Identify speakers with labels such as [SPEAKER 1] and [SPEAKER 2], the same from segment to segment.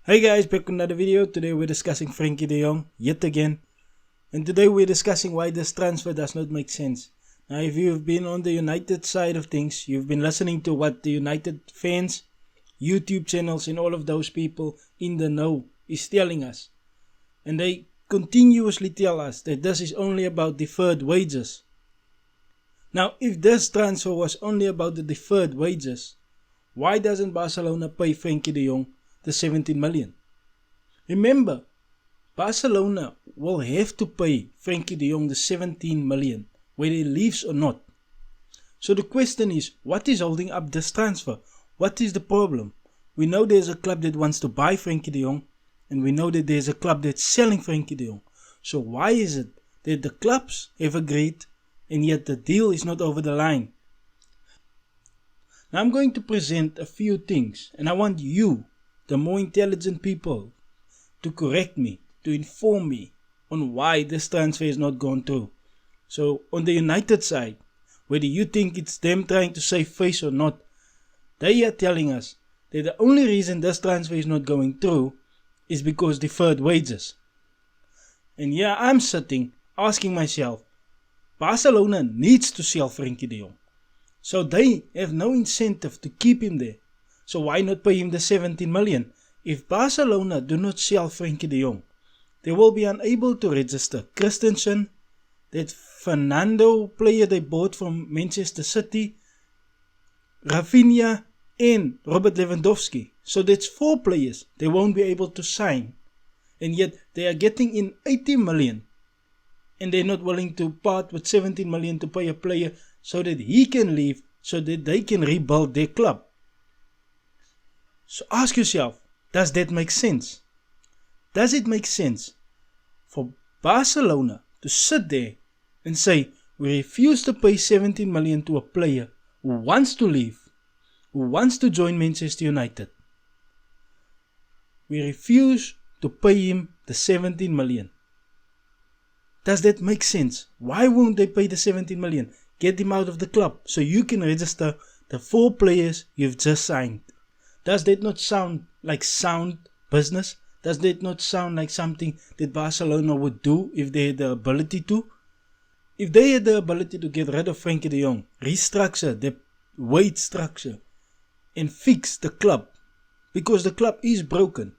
[SPEAKER 1] Hey guys, back with another video. Today we're discussing Frenkie de Jong yet again. And today we're discussing why this transfer does not make sense. Now if you've been on the United side of things, you've been listening to what the United fans, YouTube channels and all of those people in the know is telling us. And they continuously tell us that this is only about deferred wages. Now if this transfer was only about the deferred wages, why doesn't Barcelona pay Frenkie de Jong the 17 million? Remember, Barcelona will have to pay Frenkie de Jong the 17 million, whether he leaves or not. So the question is, what is holding up this transfer? What is the problem? We know there's a club that wants to buy Frenkie de Jong, and we know that there's a club that's selling Frenkie de Jong. So why is it that the clubs have agreed, and yet the deal is not over the line? Now I'm going to present a few things, and I want you, the more intelligent people, to correct me, to inform me on why this transfer is not gone through. So on the United side, whether you think it's them trying to save face or not, they are telling us that the only reason this transfer is not going through is because deferred wages. And yeah, I'm sitting asking myself, Barcelona needs to sell Frenkie de Jong. So they have no incentive to keep him there. So why not pay him the 17 million? If Barcelona do not sell Frenkie de Jong, they will be unable to register Christensen, that Fernando player they bought from Manchester City, Rafinha and Robert Lewandowski. So that's 4 players they won't be able to sign. And yet they are getting in 80 million. And they're not willing to part with 17 million to pay a player so that he can leave, so that they can rebuild their club. So ask yourself, does that make sense? Does it make sense for Barcelona to sit there and say, we refuse to pay 17 million to a player who wants to leave, who wants to join Manchester United? We refuse to pay him the 17 million. Does that make sense? Why won't they pay the 17 million? Get him out of the club so you can register the 4 players you've just signed. Does that not sound like sound business? Does that not sound like something that Barcelona would do if they had the ability to? If they had the ability to get rid of Frenkie de Jong, restructure the wage structure and fix the club, because the club is broken.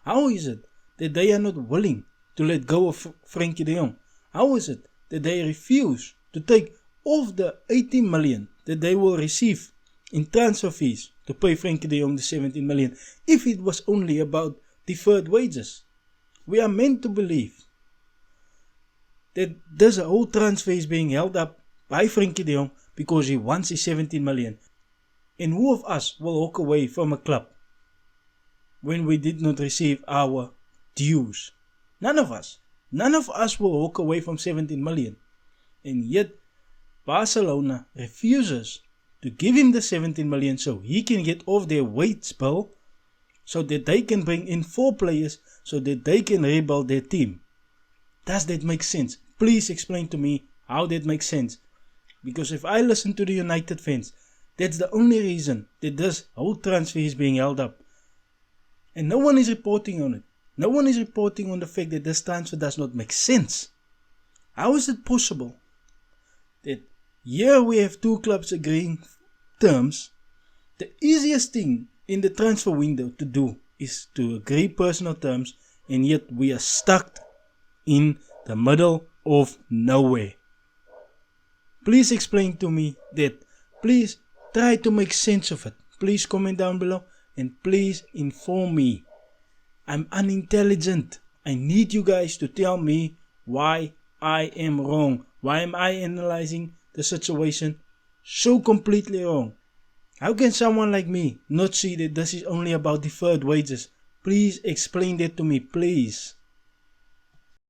[SPEAKER 1] How is it that they are not willing to let go of Frenkie de Jong? How is it that they refuse to take off the 80 million that they will receive in transfer fees to pay Frenkie de Jong the 17 million if it was only about deferred wages? We are meant to believe that this whole transfer is being held up by Frenkie de Jong because he wants his 17 million. And who of us will walk away from a club when we did not receive our dues? None of us. None of us will walk away from 17 million. And yet Barcelona refuses to give him the 17 million so he can get off their wage bill, so that they can bring in 4 players, so that they can rebuild their team. Does that make sense? Please explain to me how that makes sense. Because if I listen to the United fans, that's the only reason that this whole transfer is being held up. And no one is reporting on it. No one is reporting on the fact that this transfer does not make sense. How is it possible that here we have 2 clubs agreeing terms? The easiest thing in the transfer window to do is to agree personal terms, and yet we are stuck in the middle of nowhere. Please explain to me that. Please try to make sense of it. Please comment down below and please inform me. I'm unintelligent. I need you guys to tell me why I am wrong. Why am I analyzing the situation so completely wrong? How can someone like me not see that this is only about deferred wages? Please explain that to me, please.